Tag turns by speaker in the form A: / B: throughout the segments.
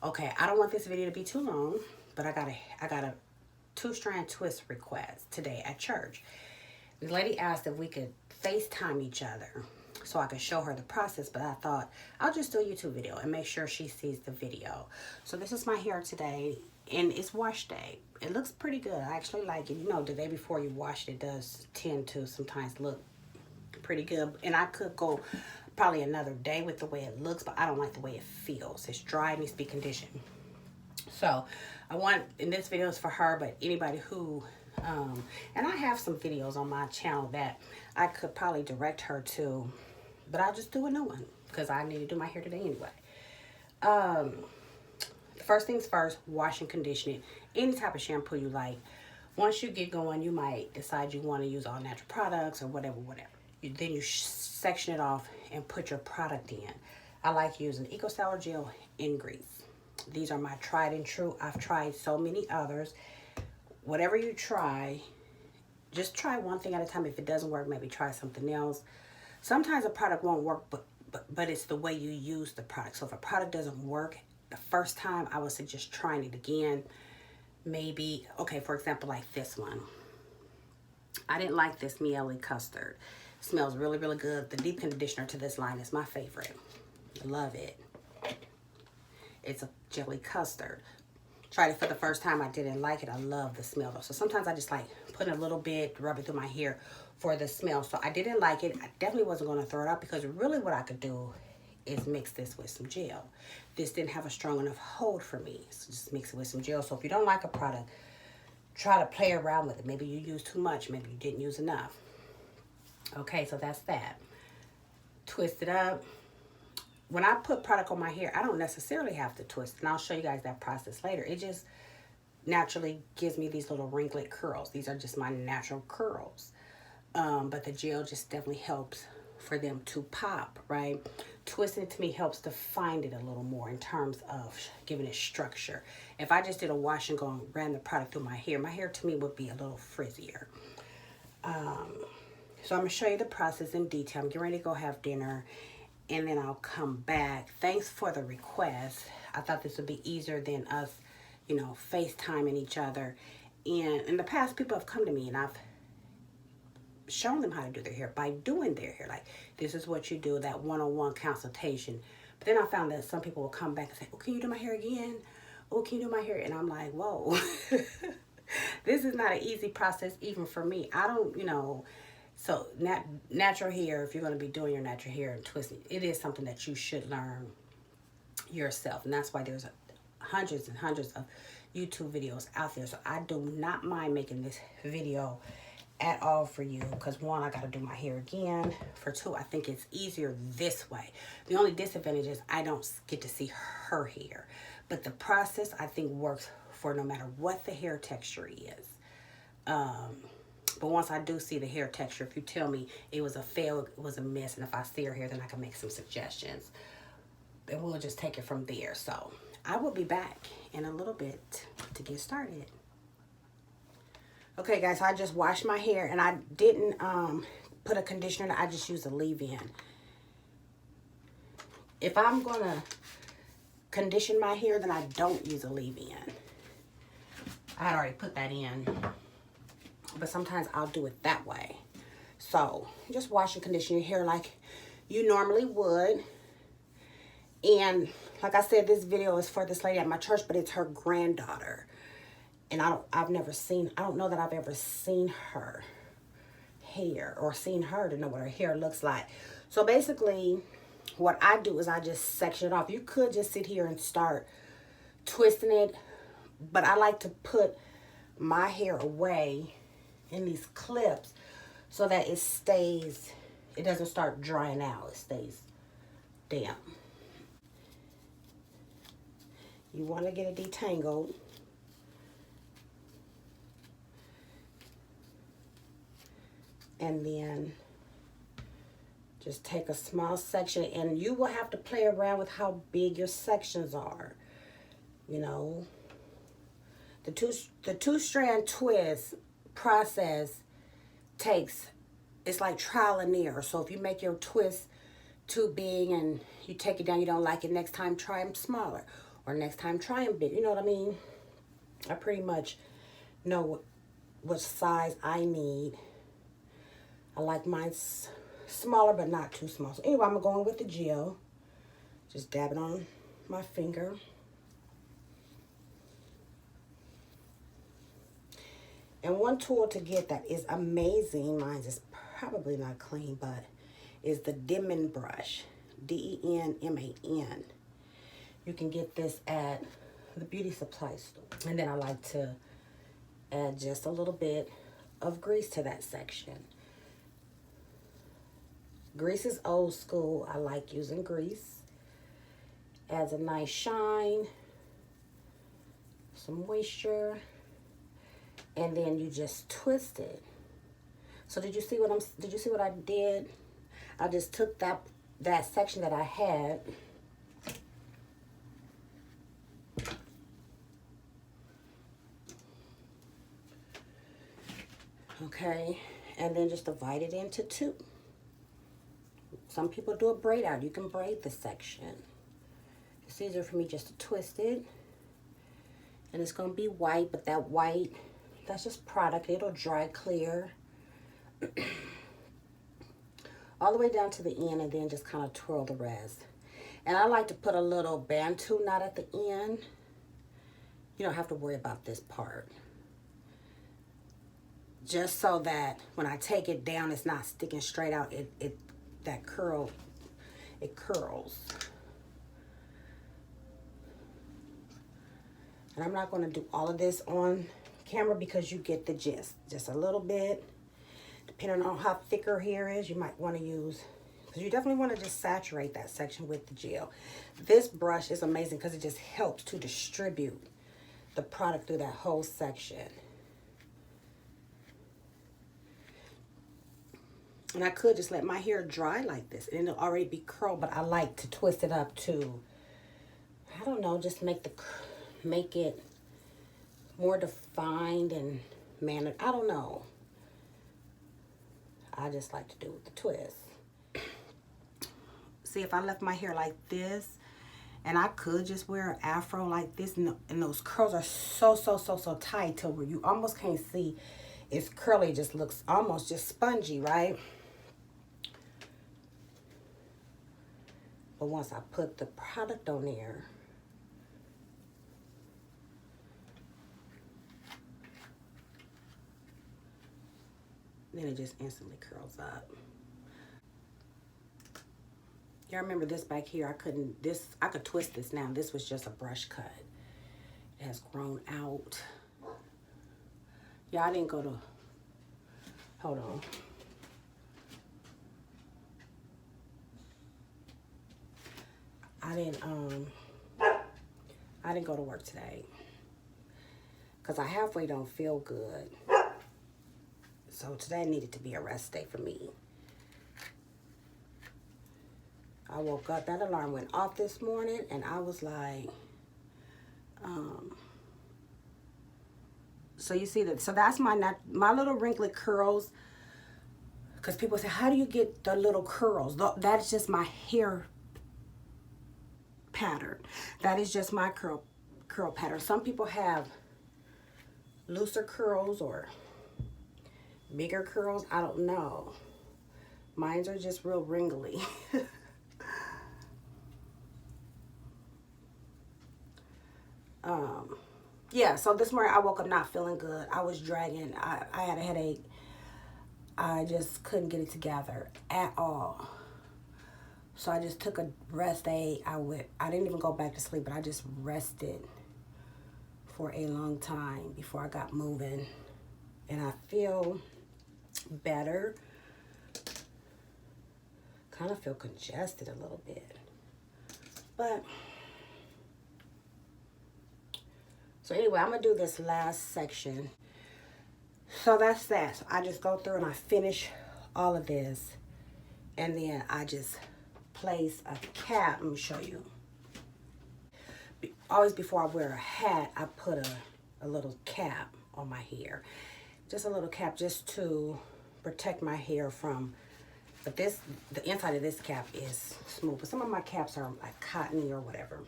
A: Okay, I don't want this video to be too long, but I got a two-strand twist request today at church. The lady asked if we could FaceTime each other so I could show her the process, but I thought I'll just do a YouTube video and make sure she sees the video. So this is my hair today, and it's wash day. It looks pretty good. I actually like it. You know, the day before you wash it does tend to sometimes look pretty good, and I could go probably another day with the way it looks, but I don't like the way it feels. It's dry, it needs to be conditioned. So I want, in this video is for her, but anybody who and I have some videos on my channel that I could probably direct her to, but I'll just do a new one because I need to do my hair today anyway. First things first, wash and condition it. Any type of shampoo you like. Once you get going, you might decide you want to use all natural products or whatever. Then you section it off and put your product in. I like using Eco Sour Gel and grease. These are my tried and true. I've tried so many others. Whatever you try, just try one thing at a time. If it doesn't work, maybe try something else. Sometimes a product won't work, but it's the way you use the product. So if a product doesn't work the first time, I would suggest trying it again. Maybe, okay, for example, like this one. I didn't like this Miele Custard. It smells really, really good. The deep conditioner to this line is my favorite. I love it. It's a jelly custard. Tried it for the first time. I didn't like it. I love the smell though. So sometimes I just like put a little bit, rub it through my hair for the smell. So I didn't like it. I definitely wasn't going to throw it out because really what I could do is mix this with some gel. This didn't have a strong enough hold for me. So just mix it with some gel. So if you don't like a product, try to play around with it. Maybe you used too much. Maybe you didn't use enough. Okay, so that's that. Twist it up. When I put product on my hair, I don't necessarily have to twist. And I'll show you guys that process later. It just naturally gives me these little wrinklet curls. These are just my natural curls. But the gel just definitely helps for them to pop, right? Twisting it to me helps to find it a little more in terms of giving it structure. If I just did a wash and go and ran the product through my hair to me would be a little frizzier. So I'm going to show you the process in detail. I'm getting ready to go have dinner, and then I'll come back. Thanks for the request. I thought this would be easier than us, you know, FaceTiming each other. And in the past, people have come to me, and I've shown them how to do their hair by doing their hair. Like, this is what you do, that one-on-one consultation. But then I found that some people will come back and say, oh, can you do my hair again? Oh, can you do my hair? And I'm like, whoa. This is not an easy process even for me. I don't, you know, so natural hair, if you're going to be doing your natural hair and twisting, it is something that you should learn yourself. And that's why there's hundreds and hundreds of YouTube videos out there. So I do not mind making this video at all for you. Because one, I got to do my hair again. For two, I think it's easier this way. The only disadvantage is I don't get to see her hair. But the process, I think, works for no matter what the hair texture is. But once I do see the hair texture, if you tell me it was a fail, it was a miss, and if I see her hair, then I can make some suggestions. And we'll just take it from there. So I will be back in a little bit to get started. Okay, guys, so I just washed my hair, and I didn't put a conditioner. I just used a leave-in. If I'm going to condition my hair, then I don't use a leave-in. I had already put that in. But sometimes I'll do it that way. So just wash and condition your hair like you normally would. And like I said, this video is for this lady at my church, but it's her granddaughter. And I don't know that I've ever seen her hair or seen her to know what her hair looks like. So basically what I do is I just section it off. You could just sit here and start twisting it, but I like to put my hair away in these clips so that it doesn't start drying out. It stays damp. You want to get it detangled. And then just take a small section, and you will have to play around with how big your sections are. You know, the two-strand twist process it's like trial and error. So if you make your twist too big and you take it down, you don't like it, next time try them smaller. or next time try them big. You know what I mean? I pretty much know what size I need. I like mine smaller, but not too small. So anyway, I'm going with the gel. Just dab it on my finger. And one tool to get that is amazing, mine is probably not clean, but is the Denman brush. D-E-N-M-A-N. You can get this at the beauty supply store. And then I like to add just a little bit of grease to that section. Grease is old school. I like using grease. Adds a nice shine, some moisture, and then you just twist it. So did you see what I did? I just took that section that I had, okay, and then just divide it into two. Some people do a braid out. You can braid the section. It's easier for me just to twist it. And it's gonna be white, but that white, that's just product. It'll dry clear. All the way down to the end, and then just kind of twirl the rest. And I like to put a little bantu knot at the end. You don't have to worry about this part. Just so that when I take it down, it's not sticking straight out. It curls. And I'm not going to do all of this on camera because you get the gist. Just a little bit. Depending on how thick her hair is, you might want to use, because you definitely want to just saturate that section with the gel. This brush is amazing because it just helps to distribute the product through that whole section. And I could just let my hair dry like this and it'll already be curled, but I like to twist it up to, I don't know, just make it more defined and mannered. I don't know. I just like to do with the twist. See, if I left my hair like this, and I could just wear an afro like this, and those curls are so tight till where you almost can't see it's curly. It just looks almost just spongy, right? But once I put the product on there, then it just instantly curls up. Y'all remember this back here? I could twist this now. This was just a brush cut. It has grown out. Yeah, I didn't go to, hold on. I didn't go to work today because I halfway don't feel good. So today needed to be a rest day for me. I woke up, that alarm went off this morning, and I was like, so you see that, so that's my little wrinkly curls, because people say, how do you get the little curls? That's just my hair pattern. That is just my curl pattern. Some people have looser curls or bigger curls. I don't know. Mine are just real wrinkly. Yeah, so this morning I woke up not feeling good. I was dragging. I had a headache. I just couldn't get it together at all. So I just took a rest day. I didn't even go back to sleep, but I just rested for a long time before I got moving. And I feel better. Kind of feel congested a little bit. But so anyway, I'm going to do this last section. So that's that. So I just go through and I finish all of this. And then I just place a cap. Let me show you. Always before I wear a hat, I put a little cap on my hair. Just a little cap just to protect my hair from, but the inside of this cap is smooth. But some of my caps are like cottony or whatever.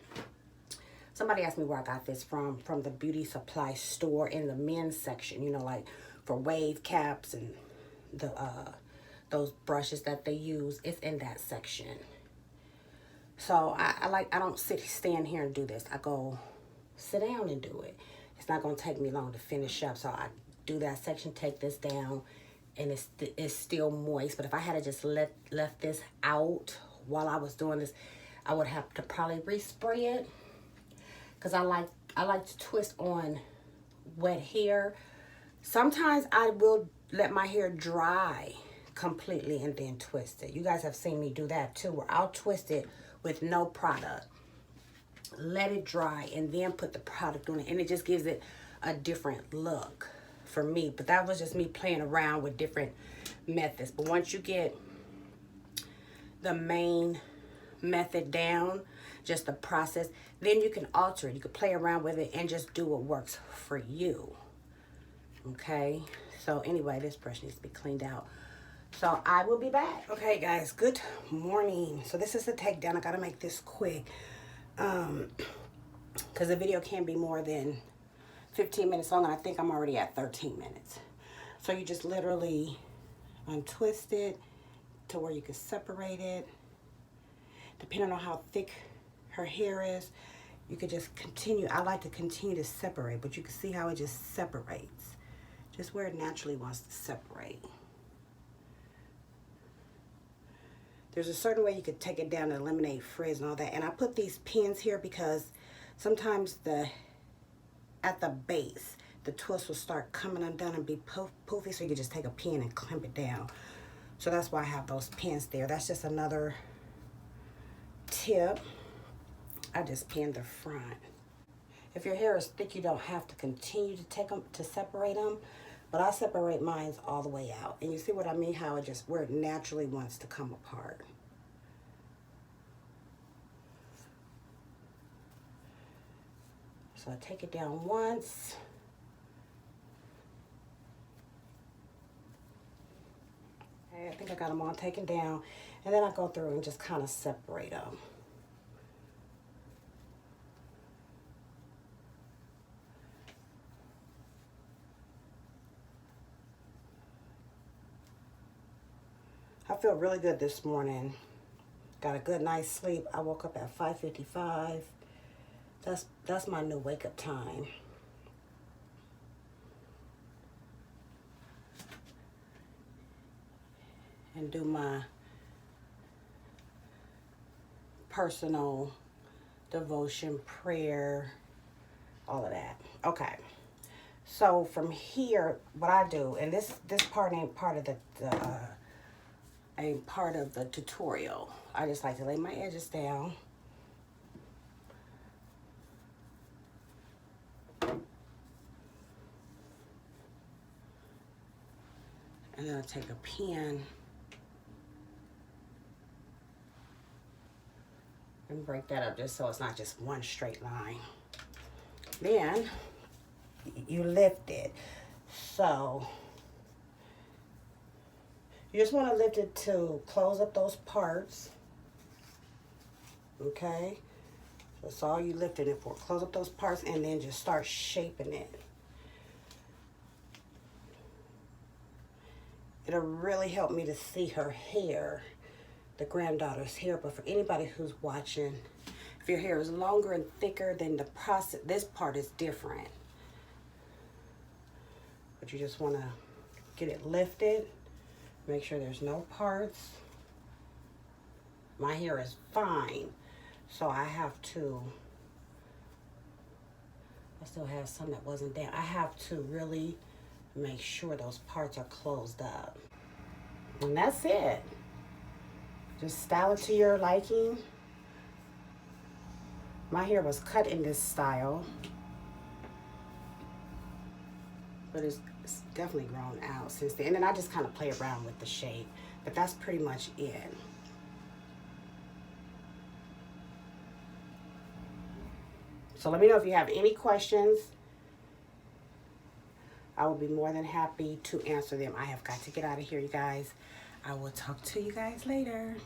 A: Somebody asked me where I got this from the beauty supply store in the men's section, you know, like for wave caps and the those brushes that they use. It's in that section. So I don't stand here and do this. I go sit down and do it. It's not going to take me long to finish up. So I do that section, take this down, and it's still moist. But if I had to just left this out while I was doing this, I would have to probably respray it, because I like to twist on wet hair. Sometimes I will let my hair dry completely and then twist it. You guys have seen me do that too, where I'll twist it with no product, let it dry, and then put the product on it, and it just gives it a different look for me. But that was just me playing around with different methods. But once you get the main method down, just the process, then you can alter it. You can play around with it and just do what works for you. Okay, so anyway, this brush needs to be cleaned out. So I will be back. Okay, guys, good morning. So this is the takedown. I gotta make this quick, because the video can't be more than 15 minutes long, and I think I'm already at 13 minutes. So you just literally untwist it to where you can separate it. Depending on how thick her hair is, you could just continue. I like to continue to separate, but you can see how it just separates, just where it naturally wants to separate. There's a certain way you could take it down and eliminate frizz and all that. And I put these pins here because sometimes at the base, the twist will start coming undone and be poofy, so you can just take a pin and clamp it down. So that's why I have those pins there. That's just another tip. I just pinned the front. If your hair is thick, you don't have to continue to separate them, but I separate mine all the way out. And you see what I mean? How it just, where it naturally wants to come apart. So I take it down once. Okay, I think I got them all taken down. And then I go through and just kind of separate them. I feel really good this morning. Got a good night's sleep. I woke up at 5:55. That's my new wake up time. And do my personal devotion, prayer, all of that. Okay. So from here, what I do, and this part ain't part of the tutorial. I just like to lay my edges down. And then I'll take a pen and break that up just so it's not just one straight line. Then you lift it. So you just want to lift it to close up those parts. Okay? That's all you lifted it for. Close up those parts and then just start shaping it. It'll really help me to see her hair, the granddaughter's hair. But for anybody who's watching, if your hair is longer and thicker, then the process, this part is different. But you just want to get it lifted. Make sure there's no parts. My hair is fine, so I still have some that wasn't down. I have to really make sure those parts are closed up. And that's it. Just style it to your liking. My hair was cut in this style, but it's definitely grown out since then. And then I just kind of play around with the shape, but that's pretty much it. So let me know if you have any questions. I will be more than happy to answer them. I have got to get out of here, you guys. I will talk to you guys later.